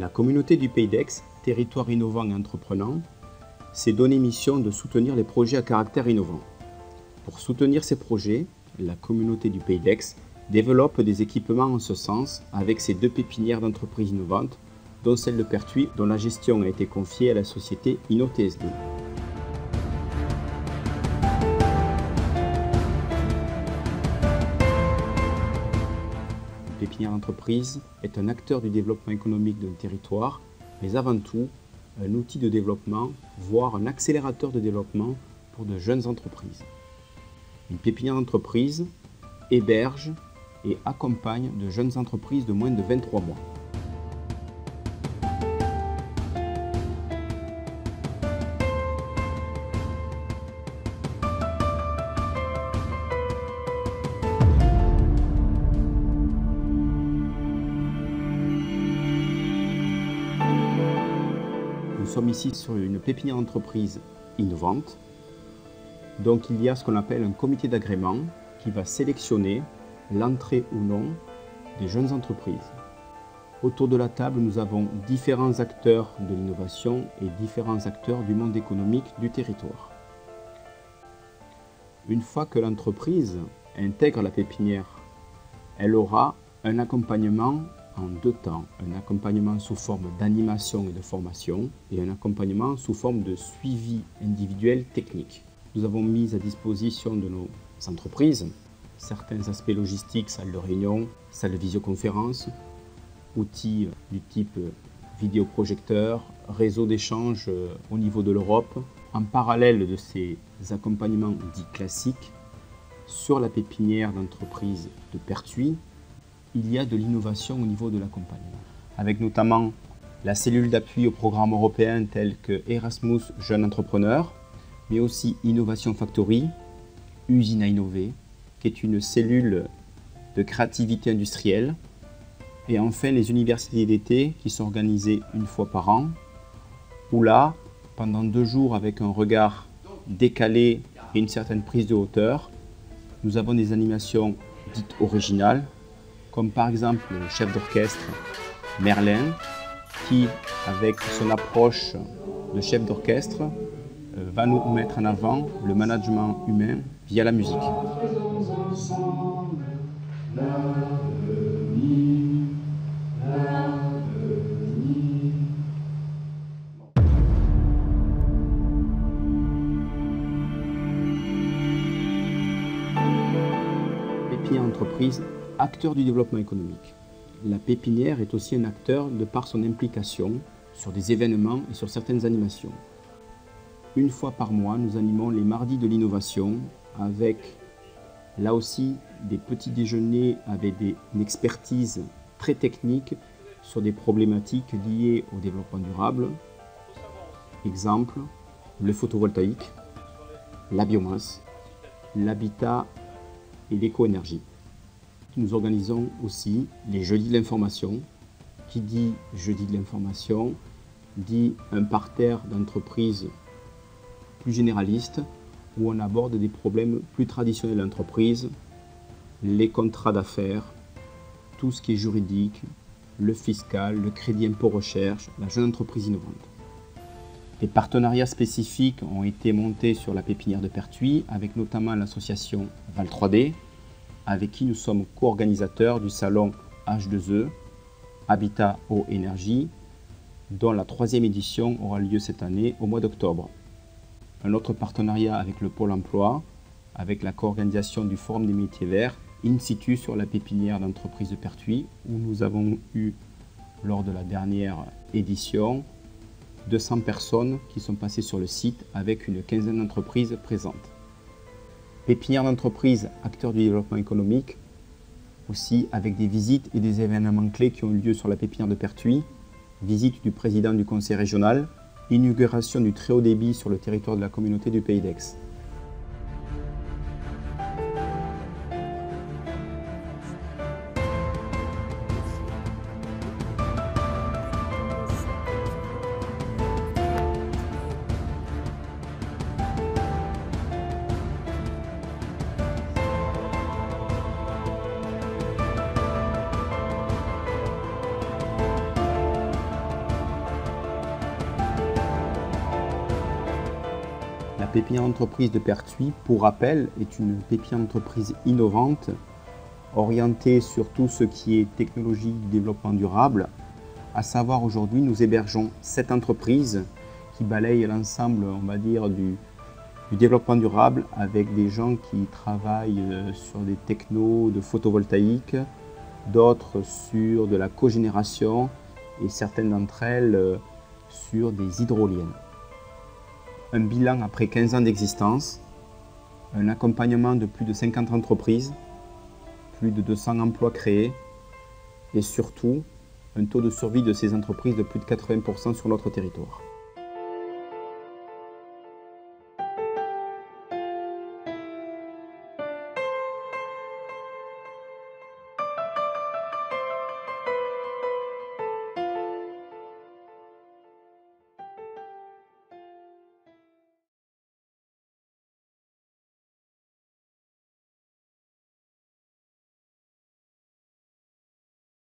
La communauté du Pays d'Aix, territoire innovant et entreprenant, s'est donné mission de soutenir les projets à caractère innovant. Pour soutenir ces projets, la communauté du Pays d'Aix développe des équipements en ce sens avec ses 2 pépinières d'entreprises innovantes, dont celle de Pertuis, dont la gestion a été confiée à la société InnoTSD. Une pépinière d'entreprise est un acteur du développement économique d'un territoire, mais avant tout, un outil de développement, voire un accélérateur de développement pour de jeunes entreprises. Une pépinière d'entreprise héberge et accompagne de jeunes entreprises de moins de 23 mois. Nous sommes ici sur une pépinière d'entreprise innovante. Donc il y a ce qu'on appelle un comité d'agrément qui va sélectionner l'entrée ou non des jeunes entreprises. Autour de la table, nous avons différents acteurs de l'innovation et différents acteurs du monde économique du territoire. Une fois que l'entreprise intègre la pépinière, elle aura un accompagnement en 2 temps. Un accompagnement sous forme d'animation et de formation et un accompagnement sous forme de suivi individuel technique. Nous avons mis à disposition de nos entreprises certains aspects logistiques, salle de réunion, salle de visioconférence, outils du type vidéoprojecteur, réseau d'échange au niveau de l'Europe. En parallèle de ces accompagnements dits classiques, sur la pépinière d'entreprise de Pertuis, il y a de l'innovation au niveau de l'accompagnement, avec notamment la cellule d'appui au programme européen tel que Erasmus Jeunes Entrepreneurs, mais aussi Innovation Factory, Usine à innover, qui est une cellule de créativité industrielle, et enfin les universités d'été qui sont organisées 1 fois par an, où là, pendant 2 jours avec un regard décalé et une certaine prise de hauteur, nous avons des animations dites originales, comme par exemple le chef d'orchestre Merlin, qui, avec son approche de chef d'orchestre, va nous mettre en avant le management humain via la musique. Pépinière entreprise, acteur du développement économique. La pépinière est aussi un acteur de par son implication sur des événements et sur certaines animations. 1 fois par mois, nous animons les mardis de l'innovation avec, là aussi, des petits déjeuners avec une expertise très technique sur des problématiques liées au développement durable. Exemple, le photovoltaïque, la biomasse, l'habitat et l'éco-énergie. Nous organisons aussi les jeudis de l'information. Qui dit jeudi de l'information dit un parterre d'entreprises plus généraliste où on aborde des problèmes plus traditionnels d'entreprise, les contrats d'affaires, tout ce qui est juridique, le fiscal, le crédit impôt recherche, la jeune entreprise innovante. Des partenariats spécifiques ont été montés sur la pépinière de Pertuis avec notamment l'association Val 3D, avec qui nous sommes co-organisateurs du salon H2E, Habitat, Eau, Énergie, dont la 3e édition aura lieu cette année au mois d'octobre. Un autre partenariat avec le Pôle emploi, avec la co-organisation du Forum des métiers verts, in situ sur la pépinière d'entreprise de Pertuis, où nous avons eu, lors de la dernière édition, 200 personnes qui sont passées sur le site avec une 15aine d'entreprises présentes. Pépinière d'entreprise, acteur du développement économique, aussi avec des visites et des événements clés qui ont eu lieu sur la pépinière de Pertuis, visite du président du conseil régional, inauguration du très haut débit sur le territoire de la communauté du Pays d'Aix. pépinière d'entreprise de Pertuis, pour rappel, est une pépinière d'entreprise innovante, orientée sur tout ce qui est technologie du développement durable. À savoir, aujourd'hui, nous hébergeons 7 entreprises qui balayent l'ensemble, on va dire, du développement durable, avec des gens qui travaillent sur des technos de photovoltaïque, d'autres sur de la cogénération et certaines d'entre elles sur des hydroliennes. Un bilan après 15 ans d'existence, un accompagnement de plus de 50 entreprises, plus de 200 emplois créés et surtout un taux de survie de ces entreprises de plus de 80% sur notre territoire.